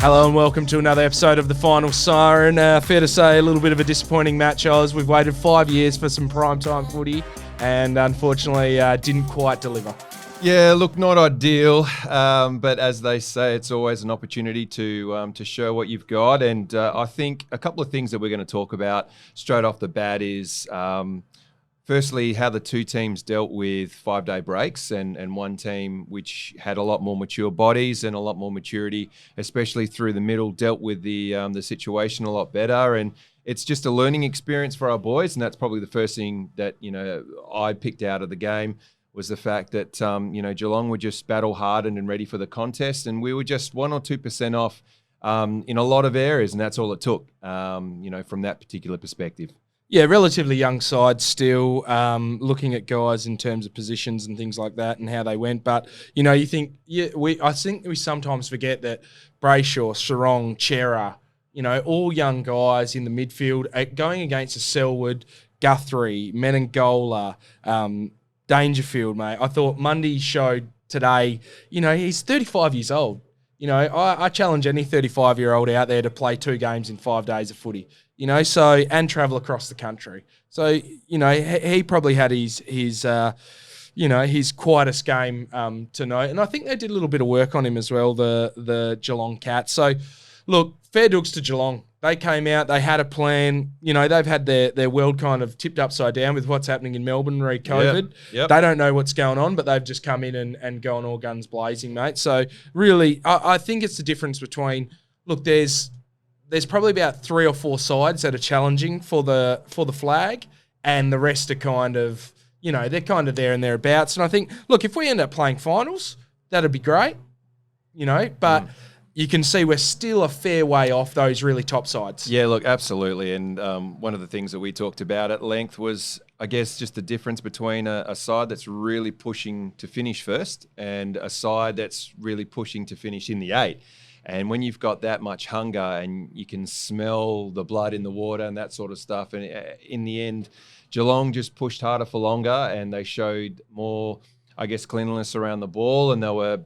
Hello and welcome to another episode of the Final Siren. Fair to say, a little bit of a disappointing match, Oz. We've waited 5 years for some primetime footy and unfortunately didn't quite deliver. Yeah, look, not ideal, but as they say, it's always an opportunity to show what you've got. And I think a couple of things that we're going to talk about straight off the bat is firstly, how the two teams dealt with 5-day breaks and one team which had a lot more mature bodies and a lot more maturity, especially through the middle, dealt with the situation a lot better. And it's just a learning experience for our boys. And that's probably the first thing that, I picked out of the game was the fact that, Geelong were just battle hardened and ready for the contest. And we were just 1 or 2% off in a lot of areas. And that's all it took, from that particular perspective. Yeah, relatively young side still, looking at guys in terms of positions and things like that and how they went. But, you think, I think we sometimes forget that Brayshaw, Serong, Chera, all young guys in the midfield going against a Selwood, Guthrie, Menengola, Dangerfield, mate. I thought Mundy showed today, he's 35 years old. I challenge any 35-year-old out there to play 2 games in 5 days of footy. And travel across the country. So, he probably had his quietest game to note. And I think they did a little bit of work on him as well, the Geelong Cats. So, look, fair dukes to Geelong. They came out, they had a plan. They've had their world kind of tipped upside down with what's happening in Melbourne re-COVID. Yep. They don't know what's going on, but they've just come in and gone all guns blazing, mate. So, really, I think it's the difference between, look, there's probably about 3 or 4 sides that are challenging for the flag, and the rest are kind of, they're kind of there and thereabouts. And I think, look, if we end up playing finals, that'd be great, but you can see we're still a fair way off those really top sides. Yeah, look, absolutely. And one of the things that we talked about at length was, I guess, just the difference between a side that's really pushing to finish first and a side that's really pushing to finish in the 8. And when you've got that much hunger and you can smell the blood in the water and that sort of stuff, and in the end, Geelong just pushed harder for longer and they showed more, I guess, cleanliness around the ball, and they were,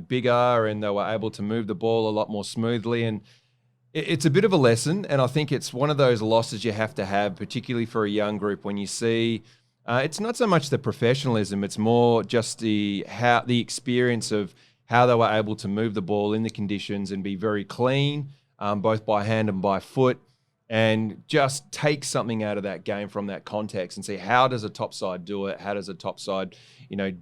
bigger and they were able to move the ball a lot more smoothly. And it's a bit of a lesson, and I think it's one of those losses you have to have, particularly for a young group, when you see it's not so much the professionalism, it's more just the experience of how they were able to move the ball in the conditions and be very clean, both by hand and by foot, and just take something out of that game from that context and see, how does a top side do it? How does a top side,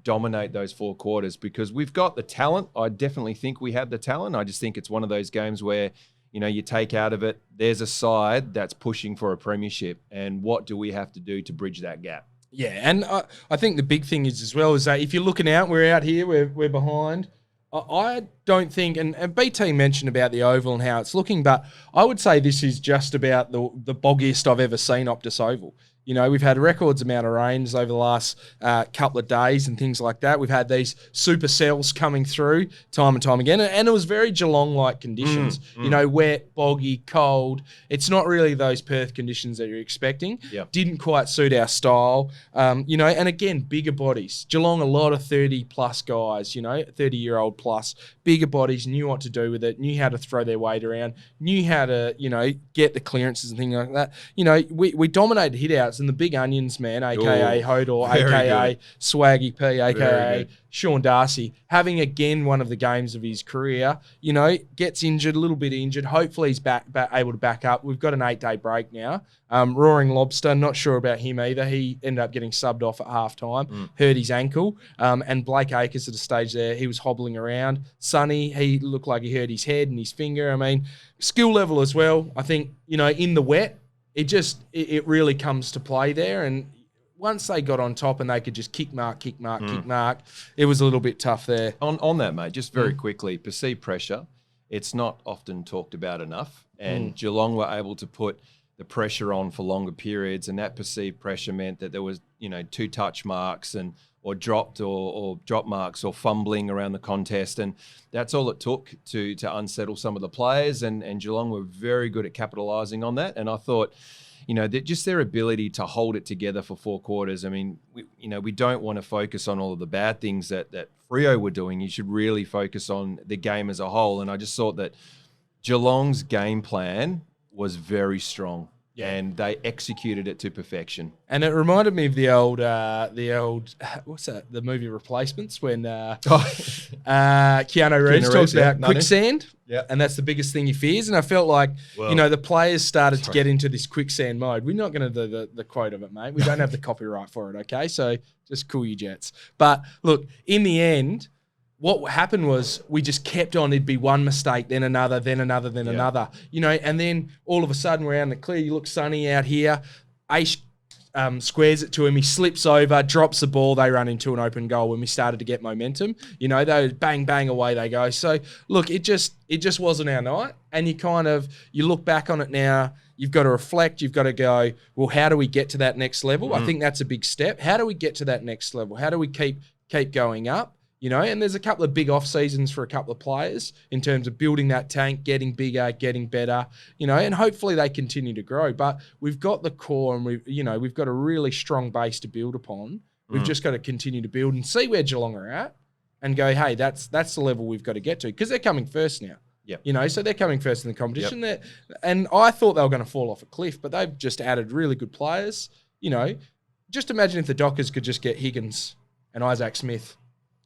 dominate those 4 quarters? Because we've got the talent. I definitely think we have the talent. I just think it's one of those games where, you take out of it, there's a side that's pushing for a premiership, and what do we have to do to bridge that gap? Yeah, and I think the big thing is as well is that if you're looking out, we're out here, we're behind. I don't think, and BT mentioned about the Oval and how it's looking, but I would say this is just about the boggiest I've ever seen Optus Oval. We've had records amount of rains over the last couple of days and things like that. We've had these supercells coming through time and time again, and it was very Geelong-like conditions. Wet, boggy, cold. It's not really those Perth conditions that you're expecting. Yep. Didn't quite suit our style. And again, bigger bodies. Geelong, a lot of 30-plus guys, 30-year-old plus, bigger bodies, knew what to do with it, knew how to throw their weight around, knew how to, get the clearances and things like that. We dominated hit-outs, and the big onions, man, a.k.a. Hodor, a.k.a. Swaggy P, a.k.a. Sean Darcy, having again one of the games of his career, gets injured, a little bit injured. Hopefully he's back able to back up. We've got an 8-day break now. Roaring Lobster, not sure about him either. He ended up getting subbed off at halftime, hurt his ankle. And Blake Acres at a stage there, he was hobbling around. Sonny, he looked like he hurt his head and his finger. I mean, skill level as well. I think, in the wet, it really comes to play there. And once they got on top and they could just kick mark, it was a little bit tough there. On that, mate, just very quickly, perceived pressure, it's not often talked about enough. And Geelong were able to put the pressure on for longer periods, and that perceived pressure meant that there was, 2 touch marks or dropped or drop marks or fumbling around the contest. And that's all it took to unsettle some of the players. And Geelong were very good at capitalising on that. And I thought, that just their ability to hold it together for 4 quarters. I mean, we don't want to focus on all of the bad things that Freo were doing. You should really focus on the game as a whole. And I just thought that Geelong's game plan was very strong. Yeah. And they executed it to perfection. And it reminded me of the old, what's that? The movie Replacements when Keanu Reeves talks about quicksand. Yeah. And that's the biggest thing he fears. And I felt like, the players started to get into this quicksand mode. We're not going to do the quote of it, mate. We don't have the copyright for it, okay? So just cool your jets. But look, in the end, what happened was we just kept on. It'd be one mistake, then another, then another, then another. And then all of a sudden we're out in the clear. You look sunny out here. Ace squares it to him. He slips over, drops the ball. They run into an open goal when we started to get momentum. They bang, bang, away they go. So, look, it just wasn't our night. And you look back on it now. You've got to reflect. You've got to go, well, how do we get to that next level? Mm-hmm. I think that's a big step. How do we get to that next level? How do we keep going up? And there's a couple of big off seasons for a couple of players in terms of building that tank, getting bigger, getting better, and hopefully they continue to grow. But we've got the core and we've got a really strong base to build upon. We've just got to continue to build and see where Geelong are at and go, hey, that's the level we've got to get to because they're coming first now. Yep. So they're coming first in the competition. Yep. And I thought they were going to fall off a cliff, but they've just added really good players. Just imagine if the Dockers could just get Higgins and Isaac Smith.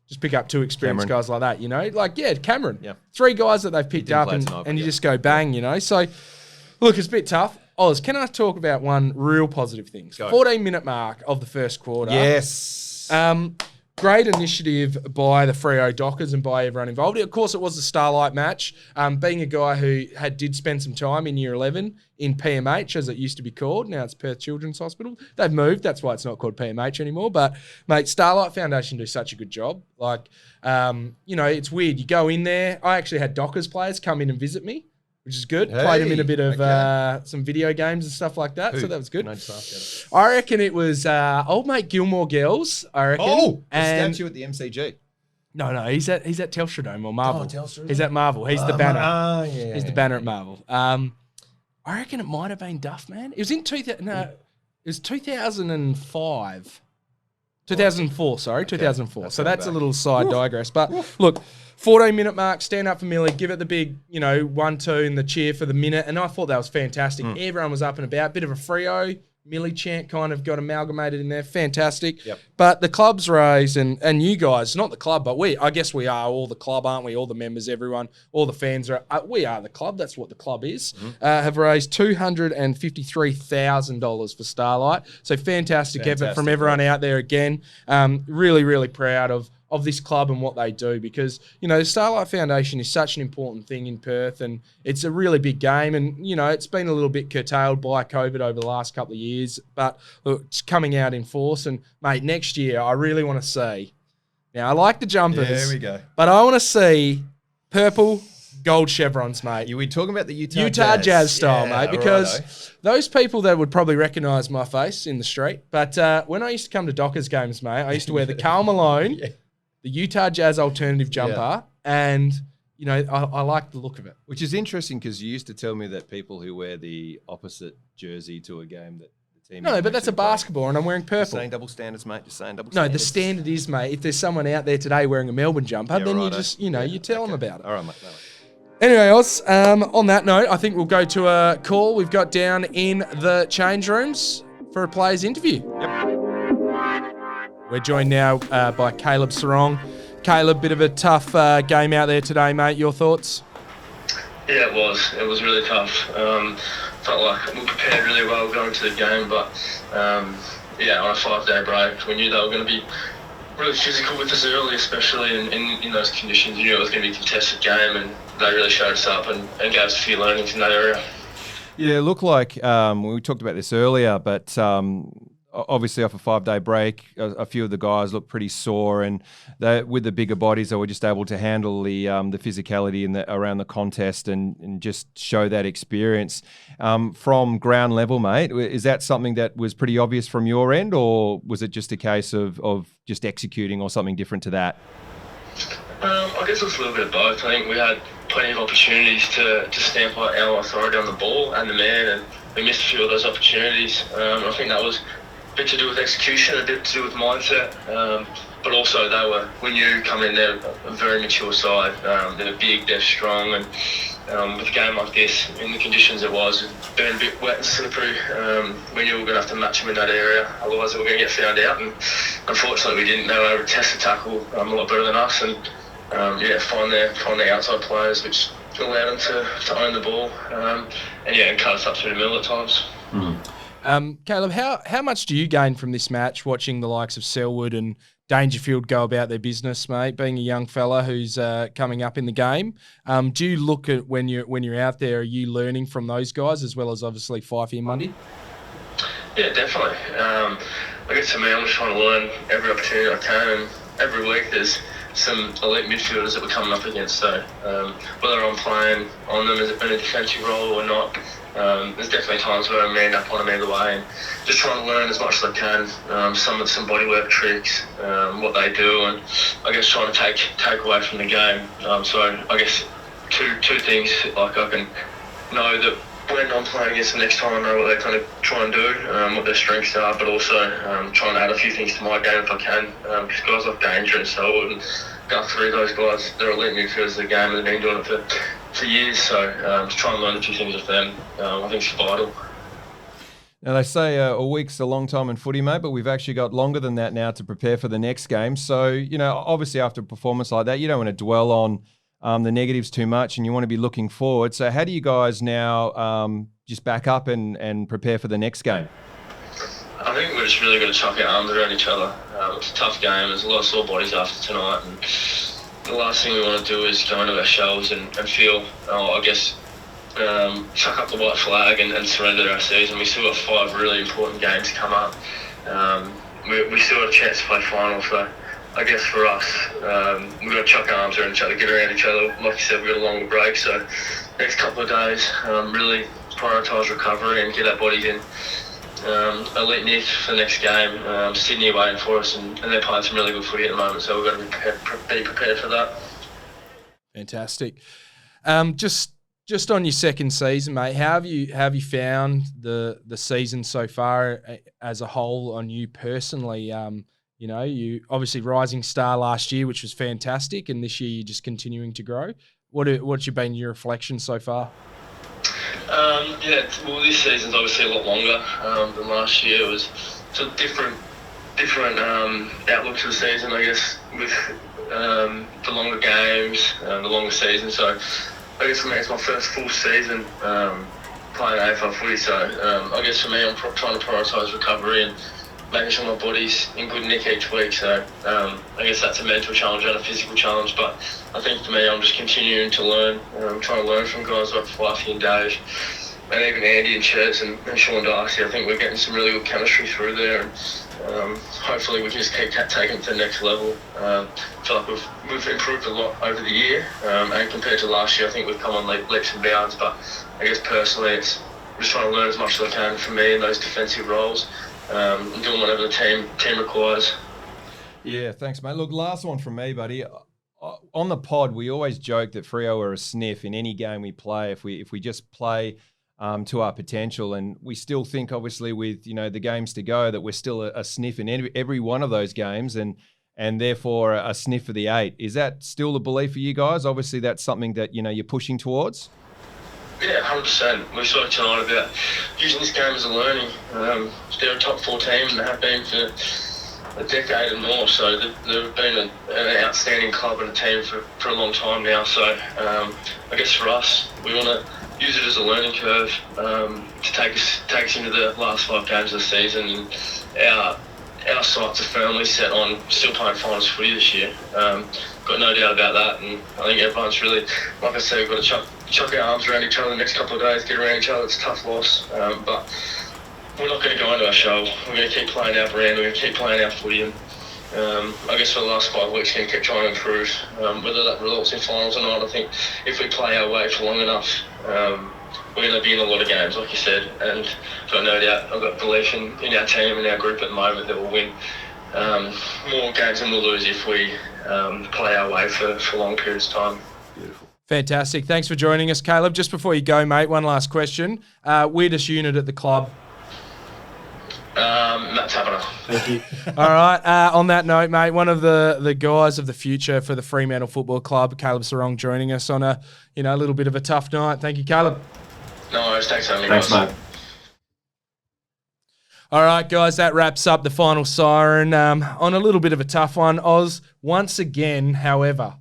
Just pick up two experienced guys like that, Cameron. Yeah. 3 guys that they've picked up and you just go bang, So, look, it's a bit tough. Oz, can I talk about one real positive thing? 14-minute mark of the first quarter. Yes. Great initiative by the Freo Dockers and by everyone involved. Of course, it was the Starlight match. Being a guy who did spend some time in Year 11 in PMH, as it used to be called. Now it's Perth Children's Hospital. They've moved. That's why it's not called PMH anymore. But, mate, Starlight Foundation do such a good job. It's weird. You go in there. I actually had Dockers players come in and visit me, which is good. Hey, played them in a bit of some video games and stuff like that. Who? So that was good. Can I just ask I reckon it was old mate Gilmore Girls, I reckon. Oh, the statue at the MCG. No, he's at Telstra Dome or Marvel. Oh, Telstra. He's at Marvel. He's the banner. Yeah. He's the banner at Marvel. I reckon it might have been Duff, man. It was in 2005. 2004, sorry, okay. 2004. So that's a little side digress. But look, 14-minute mark, stand up for Millie, give it the big, 1-2 and the cheer for the minute. And I thought that was fantastic. Everyone was up and about. Bit of a Freo. Millie chant kind of got amalgamated in there. Fantastic. Yep. But the club's raised, and you guys, not the club, but I guess we are all the club, aren't we? All the members, everyone, all the fans we are the club. That's what the club is. Have raised $253,000 for Starlight. So fantastic effort from everyone out there again. Really, really proud of this club and what they do because, the Starlight Foundation is such an important thing in Perth and it's a really big game and, it's been a little bit curtailed by COVID over the last couple of years, but look, it's coming out in force and, mate, next year I really want to see. Now, I like the jumpers. There we go. But I want to see purple gold chevrons, mate. We're talking about the Utah Jazz style, mate, because those people that would probably recognise my face in the street, but when I used to come to Dockers games, mate, I used to wear the Karl Malone, the Utah Jazz alternative jumper, and, I like the look of it. Which is interesting because you used to tell me that people who wear the opposite jersey to a game that the team... No, but that's a basketball and I'm wearing purple. Just saying double standards, mate. Just saying double standards. No, the standard is, mate, if there's someone out there today wearing a Melbourne jumper, then you just, you tell them about it. All right, mate. No. Anyway, Oz, on that note, I think we'll go to a call we've got down in the change rooms for a player's interview. Yep. We're joined now by Caleb Serong. Caleb, bit of a tough game out there today, mate. Your thoughts? Yeah, it was. It was really tough. Felt like we prepared really well going to the game, but on a 5-day break, we knew they were going to be really physical with us early, especially in those conditions. You knew it was going to be a contested game, and they really showed us up and gave us a few learnings in that area. Yeah, it looked like we talked about this earlier, but obviously off a 5-day break, a few of the guys looked pretty sore, and with the bigger bodies, they were just able to handle the physicality around the contest and just show that experience. From ground level, mate, is that something that was pretty obvious from your end, or was it just a case of just executing or something different to that? I guess it was a little bit of both. I think we had plenty of opportunities to stamp out our authority on the ball and the man, and we missed a few of those opportunities. I think that was bit to do with execution, a bit to do with mindset. But also we knew coming in there, a very mature side. They're big, they're strong, and with a game like this, in the conditions it was, being a bit wet and slippery, we knew we were going to have to match them in that area, otherwise we were going to get found out. And unfortunately, we didn't. They were able to test the tackle a lot better than us, and find their outside players, which allowed them to own the ball, and cut us up through the middle at times. Caleb, how much do you gain from this match, watching the likes of Selwood and Dangerfield go about their business, mate? Being a young fella who's coming up in the game, do you look at when you're out there? Are you learning from those guys as well as obviously Fifey and Mundy? Yeah, definitely. I guess for me, I'm just trying to learn every opportunity I can, and every week there's some elite midfielders that we're coming up against. So whether I'm playing on them in a defensive role or not, there's definitely times where I may end up on them either way, and just trying to learn as much as I can, some bodywork tricks, what they do, and I guess trying to take away from the game. So I guess two things, like I can know that when I'm playing against them next time, I know what they kind of try and do, what their strengths are, but also trying to add a few things to my game if I can, because guys like Danger and Selwood and Guthrie, those guys, they're elite midfielders of the game, and they've been doing it for years, so to try and learn a few things of them, I think it's vital. Now, they say a week's a long time in footy, mate, but we've actually got longer than that now to prepare for the next game. So, obviously after a performance like that, you don't want to dwell on the negatives too much, and you want to be looking forward. So how do you guys now just back up and prepare for the next game? I think we're just really going to chuck our arms around each other. It's a tough game. There's a lot of sore bodies after tonight, and the last thing we want to do is go into our shells and feel, chuck up the white flag and surrender our season. We still got 5 really important games to come up. We still got a chance to play final, so I guess for us, we've got to chuck our arms around each other, get around each other. Like you said, we've got a longer break, so next couple of days, really prioritise recovery and get our bodies in elite nick for the next game. Sydney are waiting for us, and they're playing some really good footy at the moment, so we've got to be prepared for that. Fantastic. Just on your second season, mate, how have you found the season so far as a whole on you personally? You obviously rising star last year, which was fantastic, and this year you're just continuing to grow. What's been your reflection so far? This season's obviously a lot longer than last year. It was a different outlook to the season, I guess, with the longer games, the longer season. So I guess for me, it's my first full season playing AFL footy. So I guess for me, I'm trying to prioritise recovery and making sure my body's in good nick each week. So I guess that's a mental challenge and a physical challenge. But I think for me, I'm just continuing to learn. I'm trying to learn from guys like Fluffy and Dave, and even Andy and Ches and Sean Darcy. I think we're getting some really good chemistry through there, and hopefully we can just keep taking it to the next level. I feel like we've improved a lot over the year, and compared to last year, I think we've come on leaps and bounds. But I guess personally, it's just trying to learn as much as I can from me in those defensive roles. And doing whatever the team requires. Yeah, thanks, mate. Look, last one from me, buddy. On the pod, we always joke that Freo are a sniff in any game we play if we just play to our potential, and we still think, obviously, with the games to go, that we're still a sniff in every one of those games, and therefore a sniff for the 8. Is that still the belief for you guys? Obviously, that's something that you're pushing towards. Yeah, 100%. We spoke tonight about using this game as a learning. They're a top 4 team, and they have been for a decade and more. So they've been an outstanding club and a team for a long time now. So I guess for us, we want to use it as a learning curve to take us into the last 5 games of the season. And our sights are firmly set on still playing finals footy this year. Got no doubt about that, and I think everyone's really, like I said, we've got to chuck our arms around each other the next couple of days, get around each other. It's a tough loss, but we're not going to go into our show. We're going to keep playing our brand, we're going to keep playing our footy, and I guess for the last 5 weeks, we're going to keep trying to improve. Whether that results in finals or not, I think if we play our way for long enough, we're going to be in a lot of games, like you said, and I've got no doubt, I've got belief in our team and our group at the moment that we'll win more games than we'll lose if we play our way for long periods of time. Beautiful. Fantastic. Thanks for joining us, Caleb. Just before you go, mate, one last question. Weirdest unit at the club? Matt Taverner. Thank you. All right. On that note, mate, one of the guys of the future for the Fremantle Football Club, Caleb Serong, joining us on a little bit of a tough night. Thank you, Caleb. No worries. Thanks for having me. Thanks, guys. mate. All right, guys, that wraps up the final siren on a little bit of a tough one. Oz, once again, however,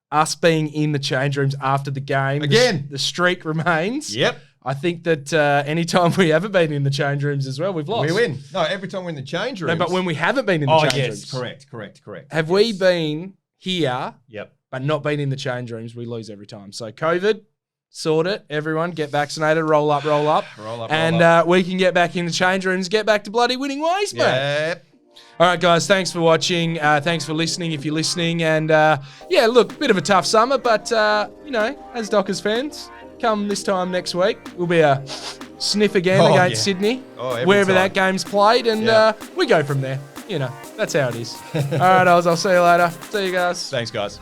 us being in the change rooms after the game, Again. the streak remains. Yep. I think that anytime we haven't been in the change rooms as well, we've lost. We win. No, every time we're in the change No, rooms. but when we haven't been in the change rooms. Correct. Have we been here Yep. but not been in the change rooms, we lose every time. So COVID, sort it. Everyone get vaccinated. Roll up. Roll up. And we can get back in the change rooms, get back to bloody winning ways, mate. Yep. All right, guys, thanks for watching. Thanks for listening if you're listening. And, look, bit of a tough summer, but, as Dockers fans, come this time next week, we'll be a sniff again against Sydney, every wherever time. that game's played, and we go from there. That's how it is. All right, Oz, I'll see you later. See you guys. Thanks, guys.